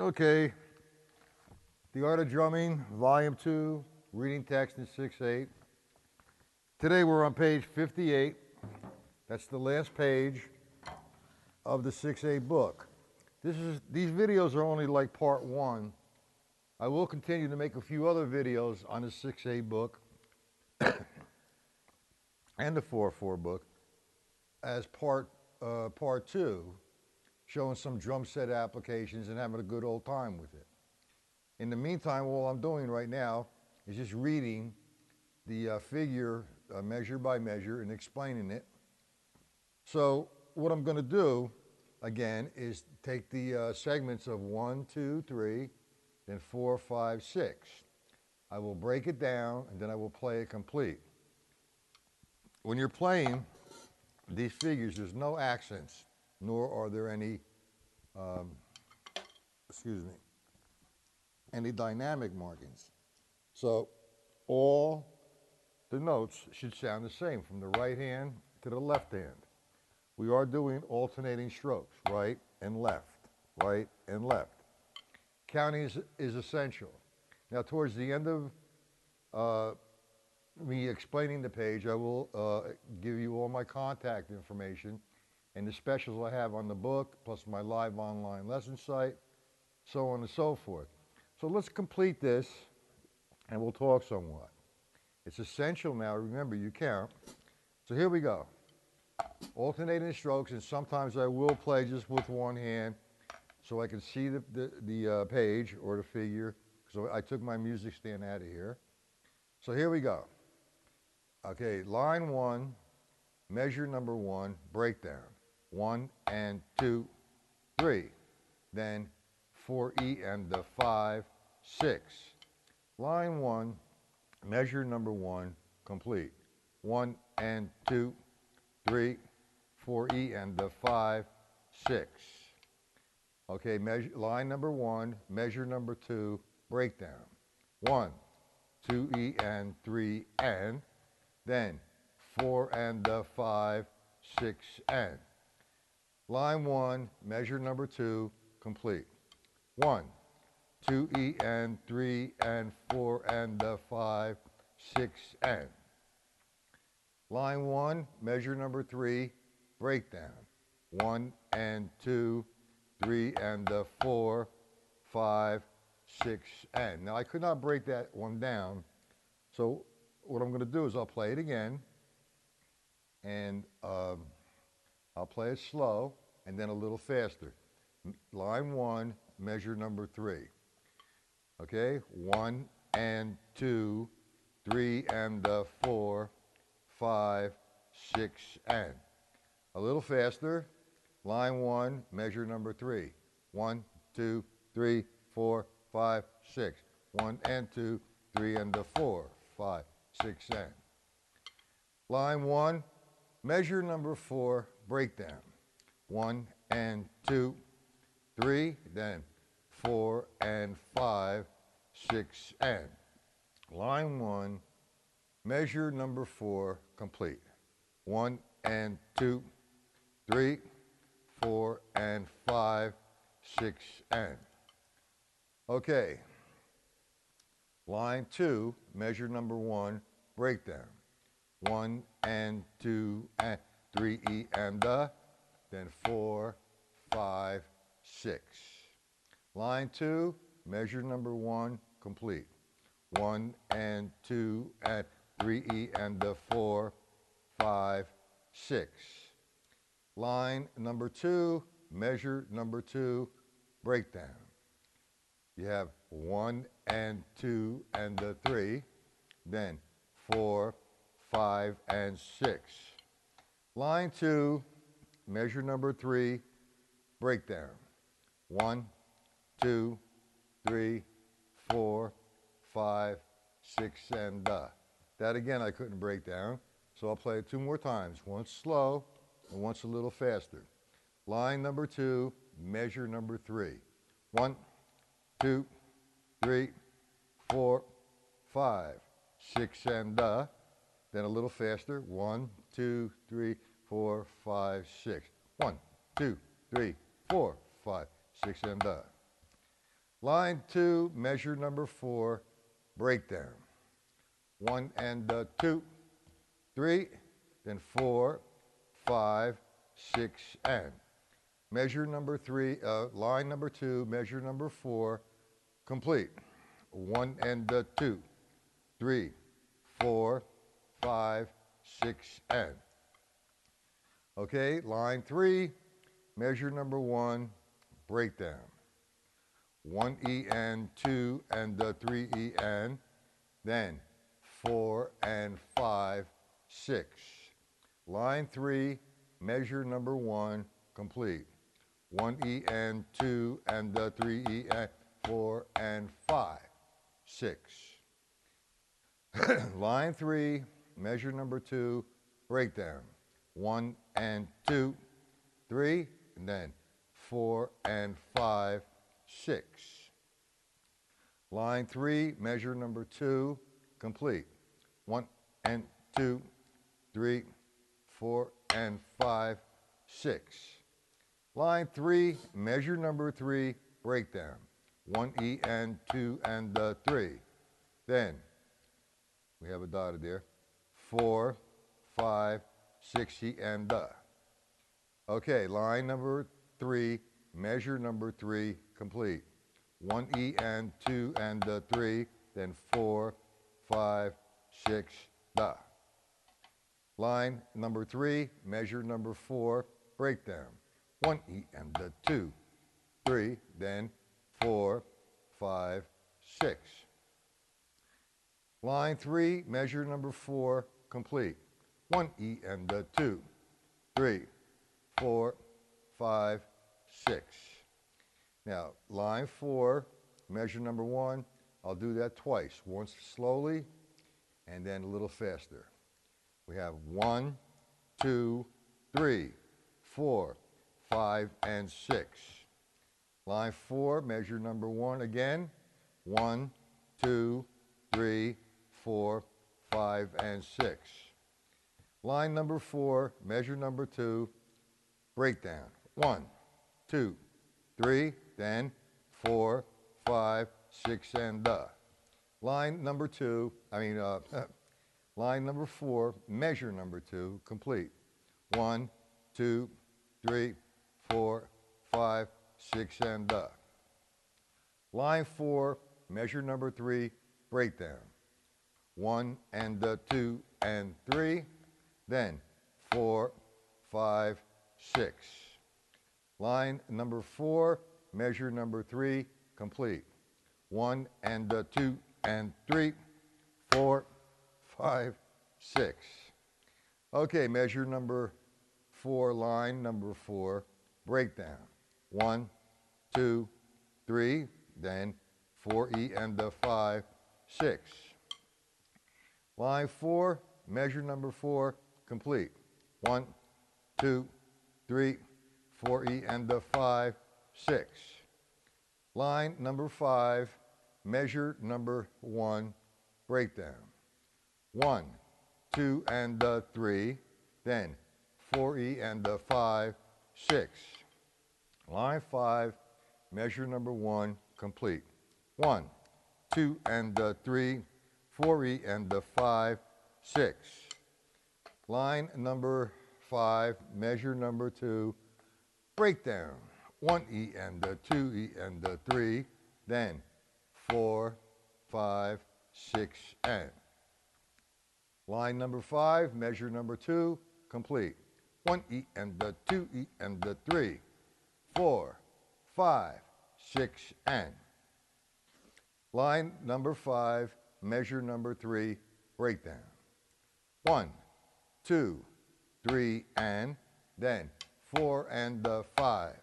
Okay, The Art of Drumming, Volume 2, reading text in 6/8. Today we're on page 58. That's the last page of the 6/8 book. These videos are only like part 1. I will continue to make a few other videos on the 6/8 book and the 4/4 book as part 2, showing some drum set applications and having a good old time with it. In the meantime, all I'm doing right now is just reading the figure measure by measure and explaining it. So what I'm going to do, again, is take the segments of 1, 2, 3, then 4, 5, 6. I will break it down, and then I will play it complete. When you're playing these figures, there's no accents, nor are there any, any dynamic markings. So all the notes should sound the same from the right hand to the left hand. We are doing alternating strokes, right and left, right and left. Counting is essential. Now, towards the end of me explaining the page, I will give you all my contact information and the specials I have on the book, plus my live online lesson site, so on and so forth. So let's complete this, and we'll talk somewhat. It's essential now. Remember, you count. So here we go. Alternating strokes, and sometimes I will play just with one hand so I can see the page or the figure. So I took my music stand out of here. So here we go. Okay, line 1, measure number 1, breakdown. 1 and 2, 3. Then 4E and the 5, 6. Line 1, measure number 1, complete. 1 and 2, 3, 4E and the 5, 6. Okay, line number 1, measure number 2, breakdown. 1, 2E and 3 and, then 4 and the 5, 6 and. Line 1, measure number 2, complete. 1, 2E and 3 and 4 and the 5, 6 and. Line 1, measure number 3, breakdown. 1 and 2, 3 and the 4, 5, 6 and. Now I could not break that one down, so what I'm going to do is I'll play it again, and I'll play it slow and then a little faster. Line 1, measure number 3. Okay, 1 and 2, 3 and the 4, 5, 6 and. A little faster. Line 1, measure number 3. 1, 2, 3, 4, 5, 6. 1 and 2, 3 and the 4, 5, 6 and. Line 1, measure number 4, breakdown. 1 and 2, 3, then 4 and 5, 6 and. Line 1, measure number 4, complete. 1 and 2, 3, 4 and 5, 6 and. Okay. Line 2, measure number 1, breakdown. 1 and 2 and 3E and the, then 4, 5, 6. Line 2, measure number 1, complete. 1 and 2 and 3E and the 4, 5, 6. Line number 2, measure number 2, breakdown. You have 1 and 2 and the 3, then 4, 5, and 6. Line 2, measure number 3, breakdown. 1, 2, 3, 4, 5, 6, and that again I couldn't break down, so I'll play it 2 more times, once slow and once a little faster. Line number 2, measure number 3. 1, 2, 3, 4, 5, 6, and then a little faster. 1, 2, 3, 4, 5, 6. 1, 2, 3, 4, 5, 6, and Line 2, measure number 4, breakdown. 1 and 2, 3, then 4, 5, 6, and. Measure number 3, line number 2, measure number 4, complete. 1 and 2, 3, 4, 5, 6, and. Okay, line 3, measure number 1, breakdown. 1 E and 2 and 3 E and, then 4 and 5, 6. Line 3, measure number 1, complete. 1 E and 2 and 3 E and 4 and 5, 6. Line 3, measure number 2, breakdown. 1 and 2, 3, and then 4 and 5, 6. Line 3, measure number 2, complete. 1 and 2, 3, 4 and 5, 6. Line 3, measure number 3, breakdown. 1 E and 2 and 3. Then, we have a dotted there. 4, 5, 6 E and Okay, line number 3, measure number 3, complete. 1 E and 2 and 3, then 4, 5, 6, Line number 3, measure number 4, breakdown. 1 E and 2, 3, then 4, 5, 6. Line 3, measure number 4, complete. 1 E and 2, 3, 4, 5, 6. Now, line 4, measure number 1, I'll do that twice. Once slowly, and then a little faster. We have 1, 2, 3, 4, 5, and 6. Line 4, measure number 1 again. 1, 2, 3, 4, 5, and 6. Line number 4, measure number 2, breakdown. 1, 2, 3, then 4, 5, 6, and Line number 2, line number 4, measure number 2, complete. 1, 2, 3, 4, 5, 6, and Line 4, measure number 3, breakdown. 1 and 2 and 3, then 4, 5, 6. Line number 4, measure number 3, complete. 1 and 2 and 3, 4, 5, 6. Okay, measure number 4, line number 4, breakdown. 1, 2, 3, then 4 E and 5, 6. Line 4, measure number 4, complete. 1, 2, 3, 4 E and 5, 6. Line number 5, measure number 1, breakdown. 1, 2 and 3, then 4 E and 5, 6. Line 5, measure number 1, complete. 1, 2 and 3, 4 E and 5, 6. Line number 5, measure number 2, breakdown. 1 E and 2 E and 3, then 4, 5, 6, and. Line number 5, measure number 2, complete. 1 E and 2 E and 3, 4, 5, 6, and. Line number 5, measure number 3, breakdown. 1, 2, 3, and, then 4 and 5,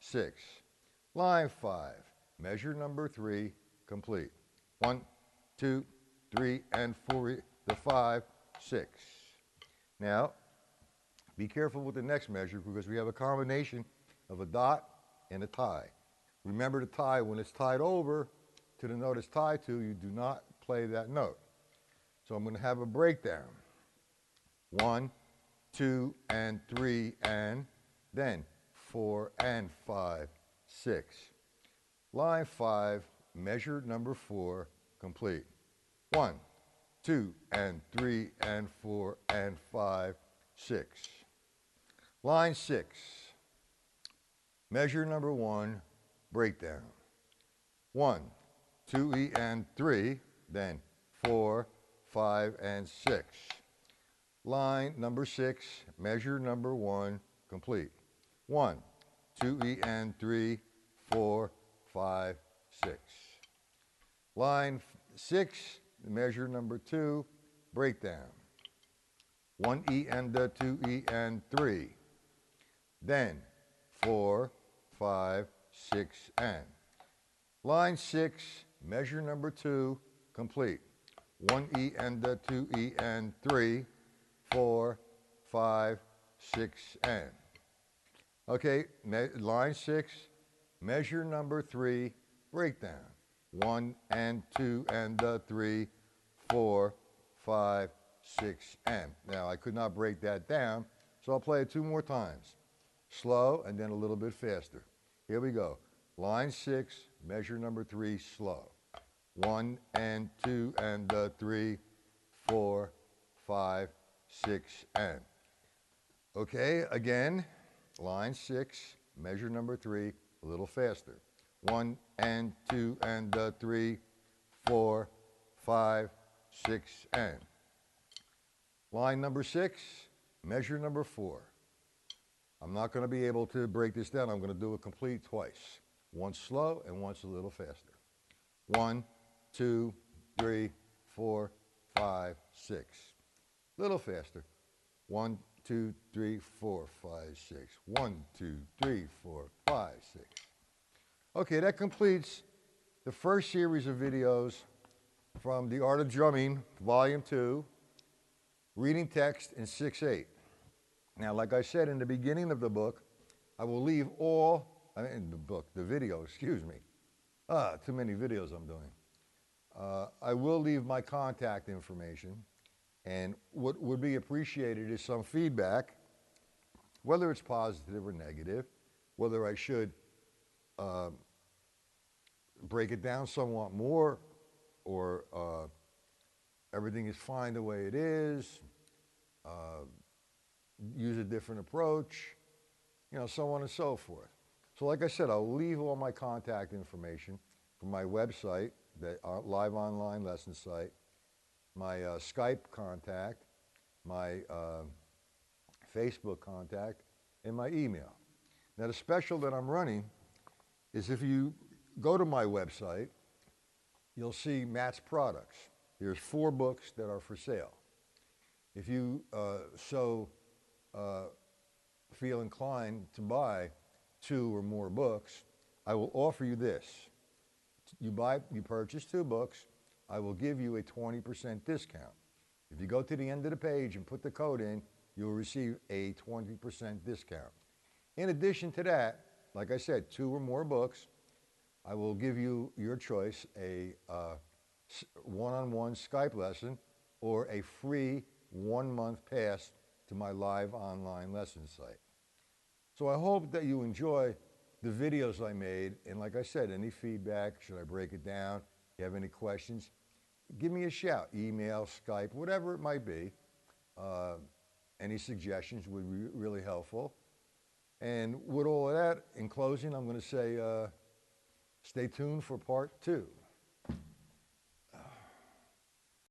6. Line 5, measure number 3, complete. 1, 2, 3, and 4, 5, 6. Now, be careful with the next measure because we have a combination of a dot and a tie. Remember to tie when it's tied over to the note it's tied to, you do not play that note. So I'm going to have a breakdown. 1, 2, and 3, and then 4 and 5, 6. Line 5, measure number 4, complete. 1, 2, and 3, and 4, and 5, 6. Line 6, measure number 1, breakdown. 1, 2E and 3, then 4, 5, and 6. Line number 6, measure number 1, complete. 1, 2E and 3, 4, 5, 6. Line 6, measure number 2, breakdown. 1E and 2E and 3. Then 4, 5, 6, and. Line 6, measure number 2, complete. 1E and 2E and 3, 4, 5, 6, and. Okay, line 6, measure number 3, breakdown. 1 and 2 and 3, 4, 5, 6, and. Now, I could not break that down, so I'll play it 2 more times. Slow and then a little bit faster. Here we go. Line 6, measure number 3, slow. 1 and 2 and 3, 4, 5, 6, and. Okay, again, line 6, measure number 3, a little faster. 1 and 2 and 3, 4, 5, 6, and. Line number 6, measure number 4. I'm not going to be able to break this down. I'm going to do it complete twice. Once slow and once a little faster. 1, 2, 3, 4, 5, 6. Little faster. 1, 2, 3, 4, 5, 6. 1, 2, 3, 4, 5, 6. Okay, that completes the first series of videos from The Art of Drumming, Volume 2, reading text in 6/8. Now, like I said in the beginning of the book, I will leave the video, excuse me. Too many videos I'm doing. I will leave my contact information, and what would be appreciated is some feedback, whether it's positive or negative, whether I should break it down somewhat more, or everything is fine the way it is, use a different approach, so on and so forth. So like I said, I'll leave all my contact information from my website, the live online lesson site, my Skype contact, my Facebook contact, and my email. Now the special that I'm running is if you go to my website, you'll see Matt's products. There's 4 books that are for sale. If you feel inclined to buy 2 or more books, I will offer you this. You purchase 2 books, I will give you a 20% discount. If you go to the end of the page and put the code in, you'll receive a 20% discount. In addition to that, like I said, 2 or more books, I will give you your choice, a one-on-one Skype lesson or a free 1-month pass to my live online lesson site. So I hope that you enjoy the videos I made, and like I said, any feedback, should I break it down, if you have any questions, give me a shout, email, Skype, whatever it might be. Any suggestions would be really helpful. And with all of that, in closing, I'm going to say, stay tuned for part 2.